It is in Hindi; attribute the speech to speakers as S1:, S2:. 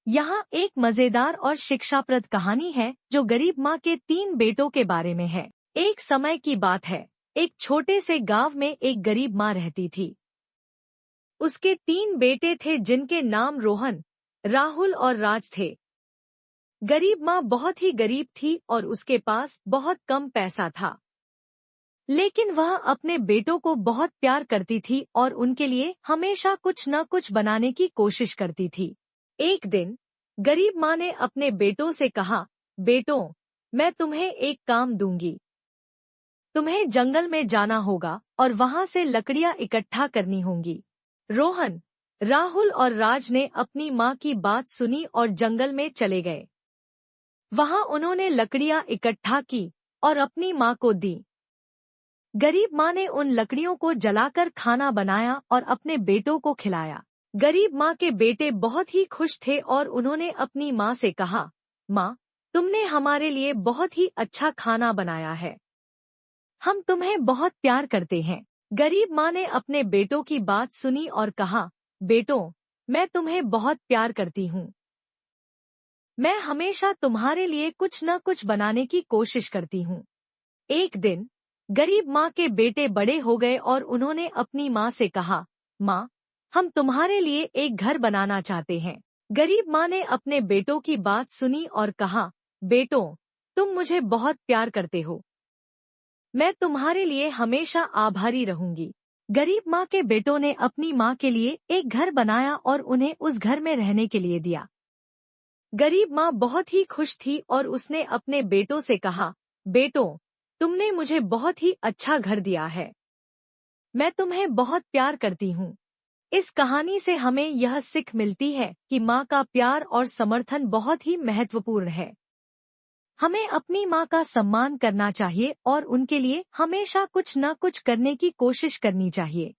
S1: यहाँ एक मजेदार और शिक्षाप्रद कहानी है जो गरीब माँ के 3 बेटों के बारे में है। एक समय की बात है, एक छोटे से गांव में एक गरीब माँ रहती थी। उसके 3 बेटे थे जिनके नाम रोहन, राहुल और राज थे। गरीब माँ बहुत ही गरीब थी और उसके पास बहुत कम पैसा था, लेकिन वह अपने बेटों को बहुत प्यार करती थी और उनके लिए हमेशा कुछ न कुछ बनाने की कोशिश करती थी। एक दिन गरीब माँ ने अपने बेटों से कहा, बेटों, मैं तुम्हें एक काम दूंगी। तुम्हें जंगल में जाना होगा और वहां से लकड़ियां इकट्ठा करनी होंगी। रोहन, राहुल और राज ने अपनी माँ की बात सुनी और जंगल में चले गए। वहां उन्होंने लकड़ियां इकट्ठा की और अपनी माँ को दी। गरीब माँ ने उन लकड़ियों को जलाकर खाना बनाया और अपने बेटों को खिलाया। गरीब माँ के बेटे बहुत ही खुश थे और उन्होंने अपनी माँ से कहा, माँ, तुमने हमारे लिए बहुत ही अच्छा खाना बनाया है। हम तुम्हें बहुत प्यार करते हैं। गरीब माँ ने अपने बेटों की बात सुनी और कहा, बेटों, मैं तुम्हें बहुत प्यार करती हूँ। मैं हमेशा तुम्हारे लिए कुछ न कुछ बनाने की कोशिश करती हूँ। एक दिन गरीब माँ के बेटे बड़े हो गए और उन्होंने अपनी माँ से कहा, माँ, हम तुम्हारे लिए एक घर बनाना चाहते हैं। गरीब माँ ने अपने बेटों की बात सुनी और कहा, बेटों, तुम मुझे बहुत प्यार करते हो। मैं तुम्हारे लिए हमेशा आभारी रहूंगी। गरीब माँ के बेटों ने अपनी माँ के लिए एक घर बनाया और उन्हें उस घर में रहने के लिए दिया। गरीब माँ बहुत ही खुश थी और उसने अपने बेटों से कहा, बेटों, तुमने मुझे बहुत ही अच्छा घर दिया है। मैं तुम्हें बहुत प्यार करती हूँ। इस कहानी से हमें यह सीख मिलती है कि माँ का प्यार और समर्थन बहुत ही महत्वपूर्ण है। हमें अपनी माँ का सम्मान करना चाहिए और उनके लिए हमेशा कुछ न कुछ करने की कोशिश करनी चाहिए।